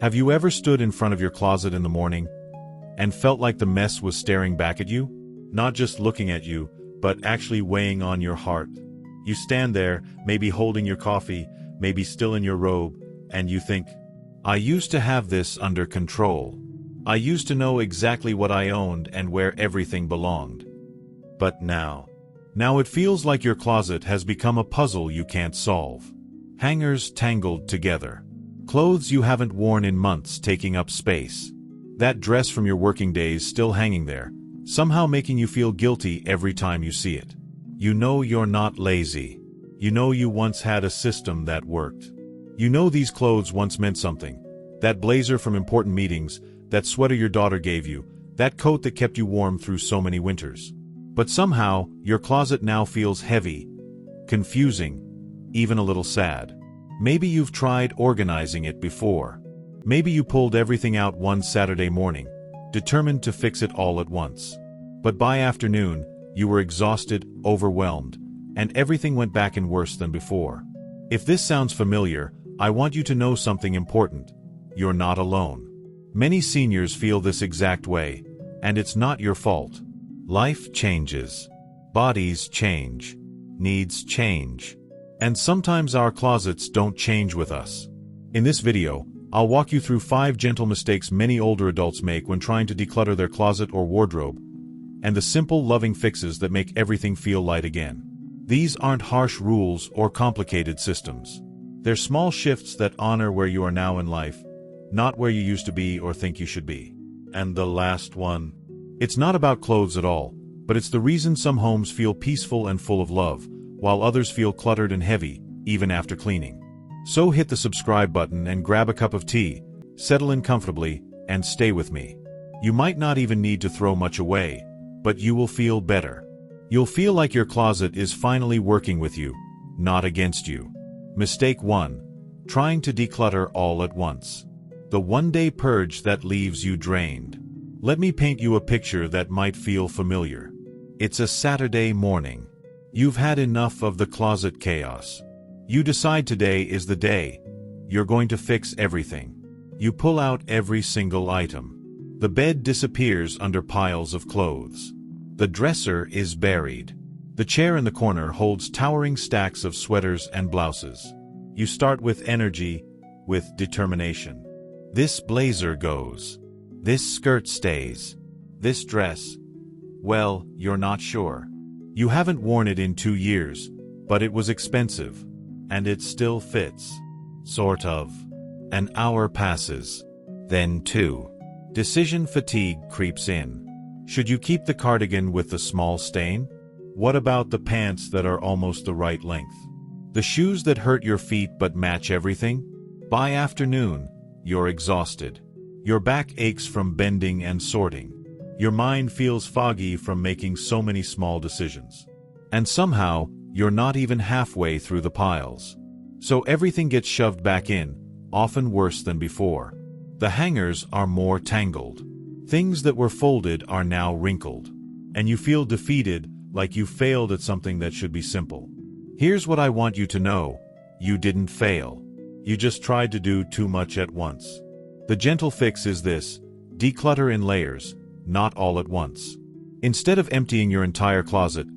Have you ever stood in front of your closet in the morning and felt like the mess was staring back at you? Not just looking at you, but actually weighing on your heart. You stand there, maybe holding your coffee, maybe still in your robe, and you think, I used to have this under control. I used to know exactly what I owned and where everything belonged. But now it feels like your closet has become a puzzle you can't solve. Hangers tangled together. Clothes you haven't worn in months taking up space. That dress from your working days still hanging there, somehow making you feel guilty every time you see it. You know you're not lazy. You know you once had a system that worked. You know these clothes once meant something. That blazer from important meetings, that sweater your daughter gave you, that coat that kept you warm through so many winters. But somehow, your closet now feels heavy, confusing, even a little sad. Maybe you've tried organizing it before. Maybe you pulled everything out one Saturday morning, determined to fix it all at once. But by afternoon, you were exhausted, overwhelmed, and everything went back in worse than before. If this sounds familiar, I want you to know something important. You're not alone. Many seniors feel this exact way, and it's not your fault. Life changes. Bodies change. Needs change. And sometimes our closets don't change with us. In this video, I'll walk you through 5 gentle mistakes many older adults make when trying to declutter their closet or wardrobe, and the simple, loving fixes that make everything feel light again. These aren't harsh rules or complicated systems. They're small shifts that honor where you are now in life, not where you used to be or think you should be. And the last one. It's not about clothes at all, but it's the reason some homes feel peaceful and full of love, while others feel cluttered and heavy, even after cleaning. So hit the subscribe button and grab a cup of tea, settle in comfortably, and stay with me. You might not even need to throw much away, but you will feel better. You'll feel like your closet is finally working with you, not against you. Mistake 1. Trying to declutter all at once. The one-day purge that leaves you drained. Let me paint you a picture that might feel familiar. It's a Saturday morning. You've had enough of the closet chaos. You decide today is the day. You're going to fix everything. You pull out every single item. The bed disappears under piles of clothes. The dresser is buried. The chair in the corner holds towering stacks of sweaters and blouses. You start with energy, with determination. This blazer goes. This skirt stays. This dress, well, you're not sure. You haven't worn it in 2 years, but it was expensive. And it still fits. Sort of. An hour passes. Then 2. Decision fatigue creeps in. Should you keep the cardigan with the small stain? What about the pants that are almost the right length? The shoes that hurt your feet but match everything? By afternoon, you're exhausted. Your back aches from bending and sorting. Your mind feels foggy from making so many small decisions. And somehow, you're not even halfway through the piles. So everything gets shoved back in, often worse than before. The hangers are more tangled. Things that were folded are now wrinkled. And you feel defeated, like you failed at something that should be simple. Here's what I want you to know. You didn't fail. You just tried to do too much at once. The gentle fix is this: declutter in layers, not all at once. Instead of emptying your entire closet,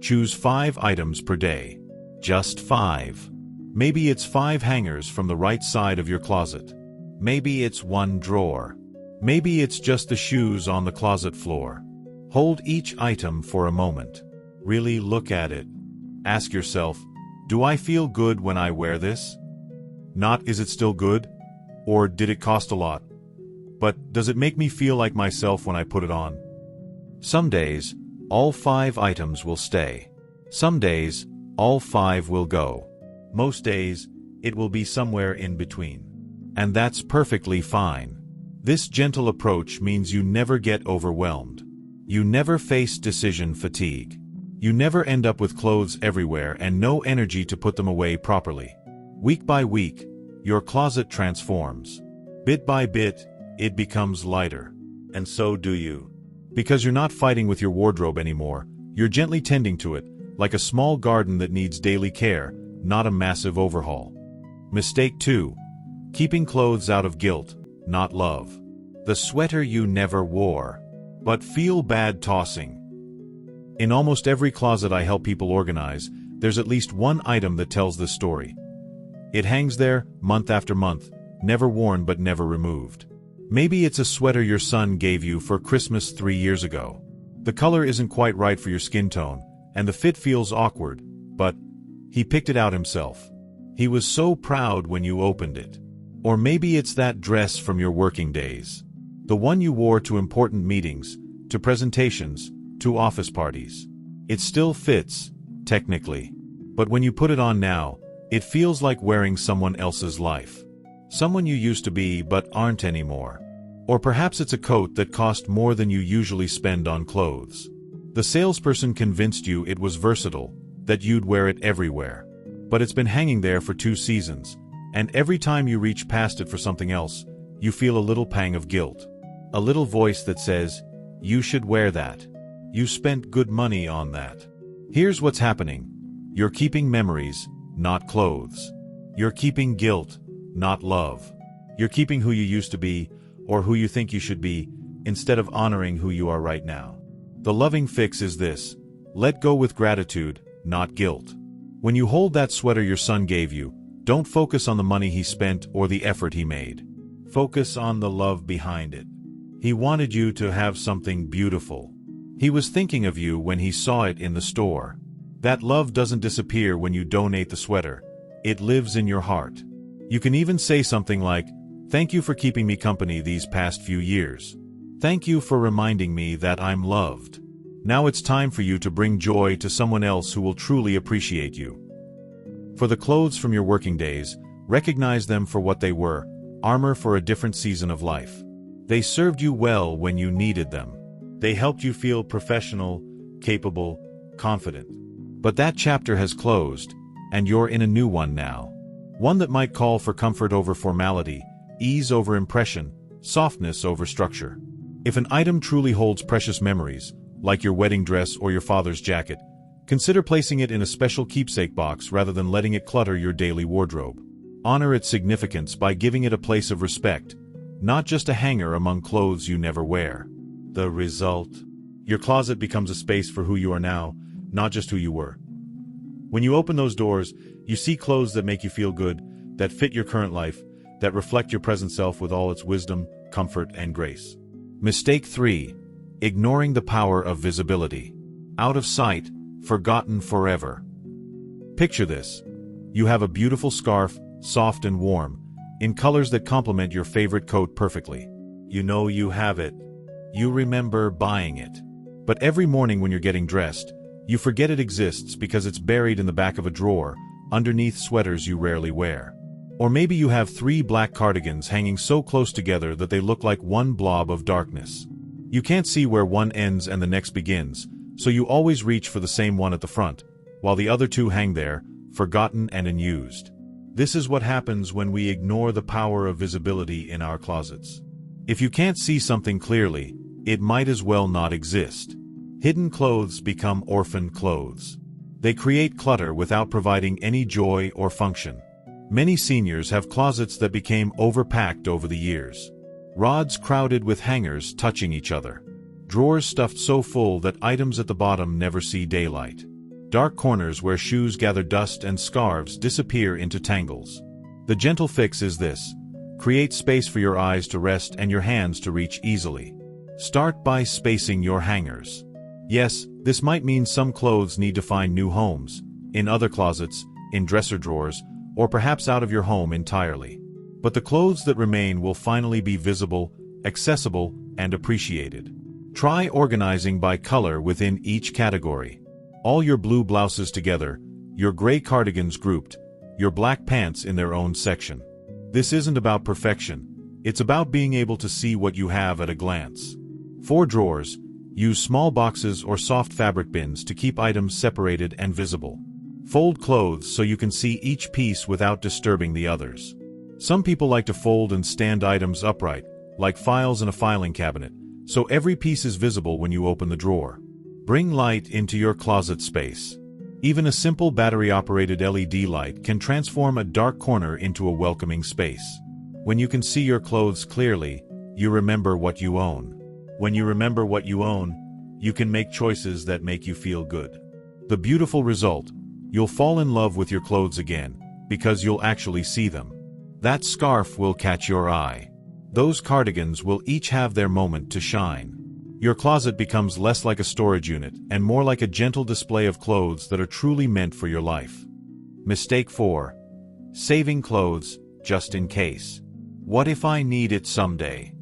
choose 5 items per day. Just 5. Maybe it's 5 hangers from the right side of your closet. Maybe it's 1 drawer. Maybe it's just the shoes on the closet floor. Hold each item for a moment. Really look at it. Ask yourself, do I feel good when I wear this? Not is it still good? Or did it cost a lot? But does it make me feel like myself when I put it on? Some days, all 5 items will stay. Some days, all 5 will go. Most days, it will be somewhere in between. And that's perfectly fine. This gentle approach means you never get overwhelmed. You never face decision fatigue. You never end up with clothes everywhere and no energy to put them away properly. Week by week, your closet transforms. Bit by bit, it becomes lighter. And so do you. Because you're not fighting with your wardrobe anymore, you're gently tending to it, like a small garden that needs daily care, not a massive overhaul. Mistake 2. Keeping clothes out of guilt, not love. The sweater you never wore, but feel bad tossing. In almost every closet I help people organize, there's at least one item that tells this story. It hangs there, month after month, never worn but never removed. Maybe it's a sweater your son gave you for Christmas 3 years ago. The color isn't quite right for your skin tone, and the fit feels awkward, but he picked it out himself. He was so proud when you opened it. Or maybe it's that dress from your working days. The one you wore to important meetings, to presentations, to office parties. It still fits, technically. But when you put it on now, it feels like wearing someone else's life. Someone you used to be but aren't anymore. Or perhaps it's a coat that cost more than you usually spend on clothes. The salesperson convinced you it was versatile, that you'd wear it everywhere. But it's been hanging there for 2 seasons, and every time you reach past it for something else, you feel a little pang of guilt. A little voice that says, you should wear that. You spent good money on that. Here's what's happening. You're keeping memories, not clothes. You're keeping guilt, not love. You're keeping who you used to be, or who you think you should be, instead of honoring who you are right now. The loving fix is this: let go with gratitude, not guilt. When you hold that sweater your son gave you, don't focus on the money he spent or the effort he made. Focus on the love behind it. He wanted you to have something beautiful. He was thinking of you when he saw it in the store. That love doesn't disappear when you donate the sweater. It lives in your heart. You can even say something like, "Thank you for keeping me company these past few years. Thank you for reminding me that I'm loved. Now it's time for you to bring joy to someone else who will truly appreciate you." For the clothes from your working days, recognize them for what they were, armor for a different season of life. They served you well when you needed them. They helped you feel professional, capable, confident. But that chapter has closed, and you're in a new one now. One that might call for comfort over formality, ease over impression, softness over structure. If an item truly holds precious memories, like your wedding dress or your father's jacket, consider placing it in a special keepsake box rather than letting it clutter your daily wardrobe. Honor its significance by giving it a place of respect, not just a hanger among clothes you never wear. The result? Your closet becomes a space for who you are now, not just who you were. When you open those doors, you see clothes that make you feel good, that fit your current life, that reflect your present self with all its wisdom, comfort, and grace. Mistake 3. Ignoring the power of visibility. Out of sight, forgotten forever. Picture this. You have a beautiful scarf, soft and warm, in colors that complement your favorite coat perfectly. You know you have it. You remember buying it. But every morning when you're getting dressed, you forget it exists because it's buried in the back of a drawer, underneath sweaters you rarely wear. Or maybe you have 3 black cardigans hanging so close together that they look like one blob of darkness. You can't see where one ends and the next begins, so you always reach for the same one at the front, while the other 2 hang there, forgotten and unused. This is what happens when we ignore the power of visibility in our closets. If you can't see something clearly, it might as well not exist. Hidden clothes become orphan clothes. They create clutter without providing any joy or function. Many seniors have closets that became overpacked over the years. Rods crowded with hangers touching each other. Drawers stuffed so full that items at the bottom never see daylight. Dark corners where shoes gather dust and scarves disappear into tangles. The gentle fix is this: create space for your eyes to rest and your hands to reach easily. Start by spacing your hangers. Yes, this might mean some clothes need to find new homes, in other closets, in dresser drawers, or perhaps out of your home entirely. But the clothes that remain will finally be visible, accessible, and appreciated. Try organizing by color within each category. All your blue blouses together, your gray cardigans grouped, your black pants in their own section. This isn't about perfection. It's about being able to see what you have at a glance. For drawers, use small boxes or soft fabric bins to keep items separated and visible. Fold clothes so you can see each piece without disturbing the others. Some people like to fold and stand items upright, like files in a filing cabinet, so every piece is visible when you open the drawer. Bring light into your closet space. Even a simple battery-operated LED light can transform a dark corner into a welcoming space. When you can see your clothes clearly, you remember what you own. When you remember what you own, you can make choices that make you feel good. The beautiful result: you'll fall in love with your clothes again, because you'll actually see them. That scarf will catch your eye. Those cardigans will each have their moment to shine. Your closet becomes less like a storage unit and more like a gentle display of clothes that are truly meant for your life. Mistake 4. Saving clothes just in case. What if I need it someday?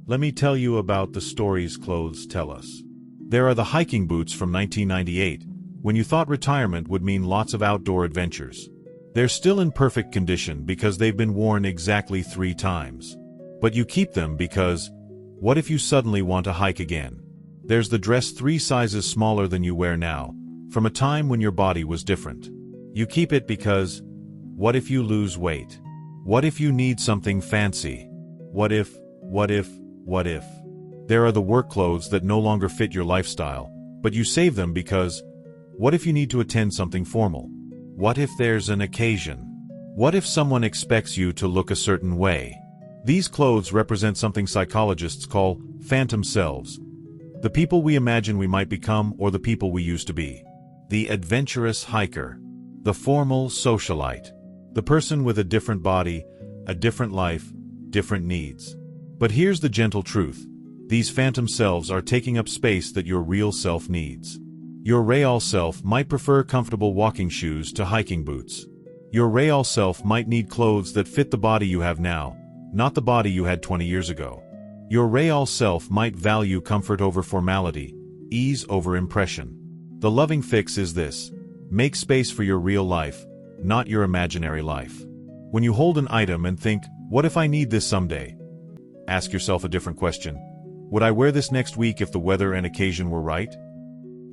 Let me tell you about the stories clothes tell us. There are the hiking boots from 1998, when you thought retirement would mean lots of outdoor adventures. They're still in perfect condition because they've been worn exactly 3 times. But you keep them because, what if you suddenly want to hike again? There's the dress 3 sizes smaller than you wear now, from a time when your body was different. You keep it because, what if you lose weight? What if you need something fancy? What if? There are the work clothes that no longer fit your lifestyle, but you save them because, what if you need to attend something formal? What if there's an occasion? What if someone expects you to look a certain way? These clothes represent something psychologists call phantom selves. The people we imagine we might become or the people we used to be. The adventurous hiker. The formal socialite. The person with a different body, a different life, different needs. But here's the gentle truth. These phantom selves are taking up space that your real self needs. Your real self might prefer comfortable walking shoes to hiking boots. Your real self might need clothes that fit the body you have now, not the body you had 20 years ago. Your real self might value comfort over formality, ease over impression. The loving fix is this: make space for your real life, not your imaginary life. When you hold an item and think, what if I need this someday? Ask yourself a different question. Would I wear this next week if the weather and occasion were right?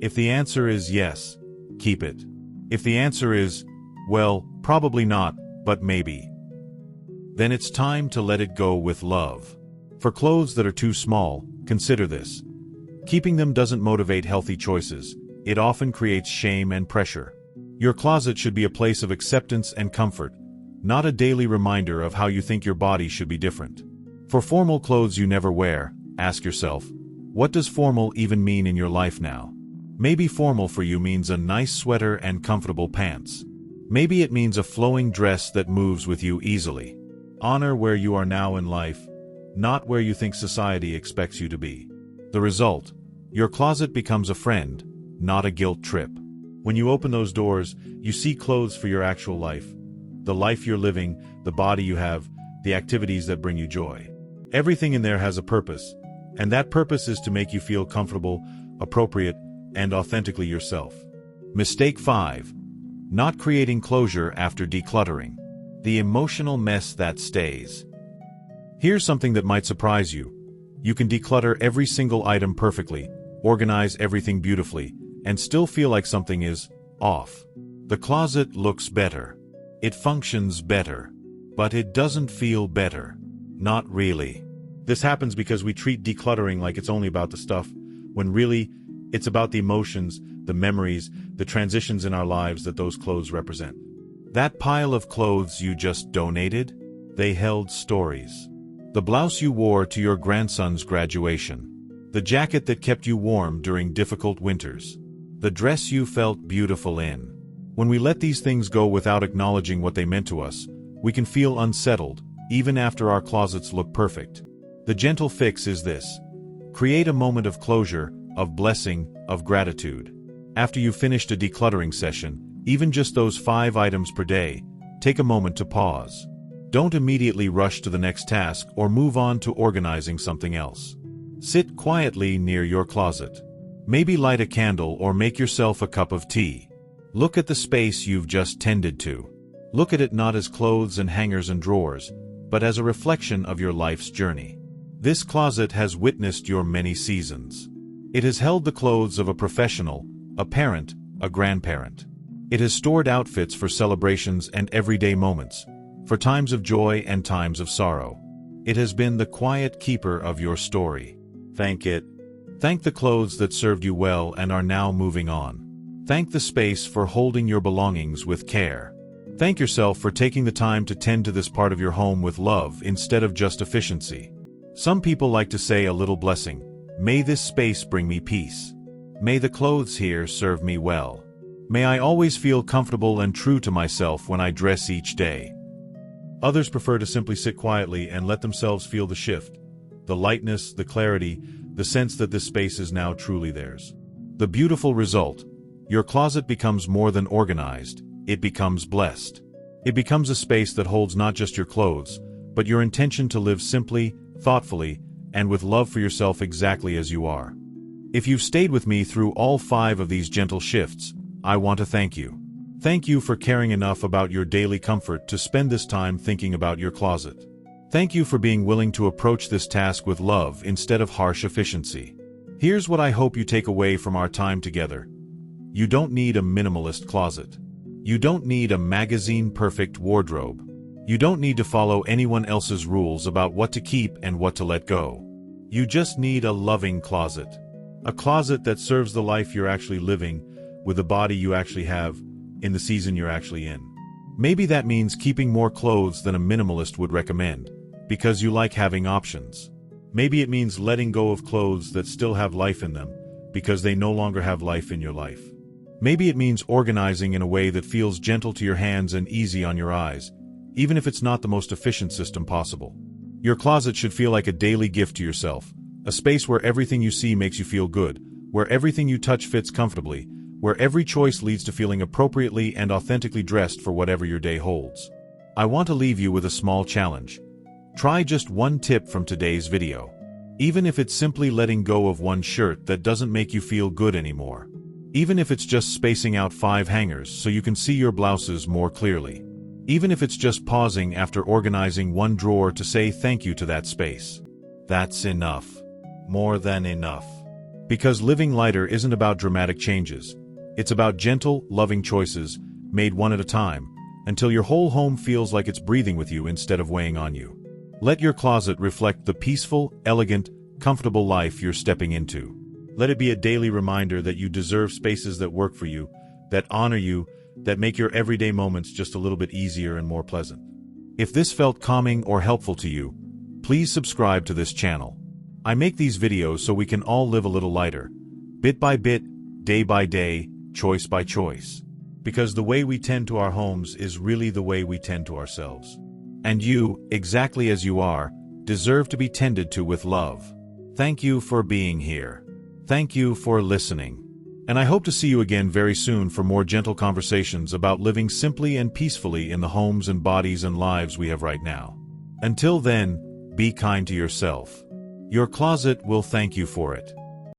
If the answer is yes, keep it. If the answer is, well, probably not, but maybe, then it's time to let it go with love. For clothes that are too small, consider this. Keeping them doesn't motivate healthy choices. It often creates shame and pressure. Your closet should be a place of acceptance and comfort, not a daily reminder of how you think your body should be different. For formal clothes you never wear, ask yourself, what does formal even mean in your life now? Maybe formal for you means a nice sweater and comfortable pants. Maybe it means a flowing dress that moves with you easily. Honor where you are now in life, not where you think society expects you to be. The result: your closet becomes a friend, not a guilt trip. When you open those doors, you see clothes for your actual life. The life you're living, the body you have, the activities that bring you joy. Everything in there has a purpose, and that purpose is to make you feel comfortable, appropriate, and authentically yourself. Mistake 5. Not creating closure after decluttering. The emotional mess that stays. Here's something that might surprise you. You can declutter every single item perfectly, organize everything beautifully, and still feel like something is off. The closet looks better. It functions better. But it doesn't feel better. Not really. This happens because we treat decluttering like it's only about the stuff, when really, it's about the emotions, the memories, the transitions in our lives that those clothes represent. That pile of clothes you just donated? They held stories. The blouse you wore to your grandson's graduation. The jacket that kept you warm during difficult winters. The dress you felt beautiful in. When we let these things go without acknowledging what they meant to us, we can feel unsettled, even after our closets look perfect. The gentle fix is this: create a moment of closure, of blessing, of gratitude. After you've finished a decluttering session, even just those 5 items per day, take a moment to pause. Don't immediately rush to the next task or move on to organizing something else. Sit quietly near your closet. Maybe light a candle or make yourself a cup of tea. Look at the space you've just tended to. Look at it not as clothes and hangers and drawers, but as a reflection of your life's journey. This closet has witnessed your many seasons. It has held the clothes of a professional, a parent, a grandparent. It has stored outfits for celebrations and everyday moments, for times of joy and times of sorrow. It has been the quiet keeper of your story. Thank it. Thank the clothes that served you well and are now moving on. Thank the space for holding your belongings with care. Thank yourself for taking the time to tend to this part of your home with love instead of just efficiency. Some people like to say a little blessing. May this space bring me peace. May the clothes here serve me well. May I always feel comfortable and true to myself when I dress each day. Others prefer to simply sit quietly and let themselves feel the shift, the lightness, the clarity, the sense that this space is now truly theirs. The beautiful result: your closet becomes more than organized, it becomes blessed. It becomes a space that holds not just your clothes, but your intention to live simply, thoughtfully, and with love for yourself exactly as you are. If you've stayed with me through all 5 of these gentle shifts, I want to thank you. Thank you for caring enough about your daily comfort to spend this time thinking about your closet. Thank you for being willing to approach this task with love instead of harsh efficiency. Here's what I hope you take away from our time together. You don't need a minimalist closet. You don't need a magazine-perfect wardrobe. You don't need to follow anyone else's rules about what to keep and what to let go. You just need a loving closet. A closet that serves the life you're actually living, with the body you actually have, in the season you're actually in. Maybe that means keeping more clothes than a minimalist would recommend, because you like having options. Maybe it means letting go of clothes that still have life in them, because they no longer have life in your life. Maybe it means organizing in a way that feels gentle to your hands and easy on your eyes, even if it's not the most efficient system possible. Your closet should feel like a daily gift to yourself, a space where everything you see makes you feel good, where everything you touch fits comfortably, where every choice leads to feeling appropriately and authentically dressed for whatever your day holds. I want to leave you with a small challenge. Try just one tip from today's video. Even if it's simply letting go of one shirt that doesn't make you feel good anymore. Even if it's just spacing out 5 hangers so you can see your blouses more clearly. Even if it's just pausing after organizing one drawer to say thank you to that space. That's enough. More than enough. Because living lighter isn't about dramatic changes. It's about gentle, loving choices, made one at a time, until your whole home feels like it's breathing with you instead of weighing on you. Let your closet reflect the peaceful, elegant, comfortable life you're stepping into. Let it be a daily reminder that you deserve spaces that work for you, that honor you, that make your everyday moments just a little bit easier and more pleasant. If this felt calming or helpful to you, please subscribe to this channel. I make these videos so we can all live a little lighter, bit by bit, day by day, choice by choice. Because the way we tend to our homes is really the way we tend to ourselves. And you, exactly as you are, deserve to be tended to with love. Thank you for being here. Thank you for listening. And I hope to see you again very soon for more gentle conversations about living simply and peacefully in the homes and bodies and lives we have right now. Until then, be kind to yourself. Your closet will thank you for it.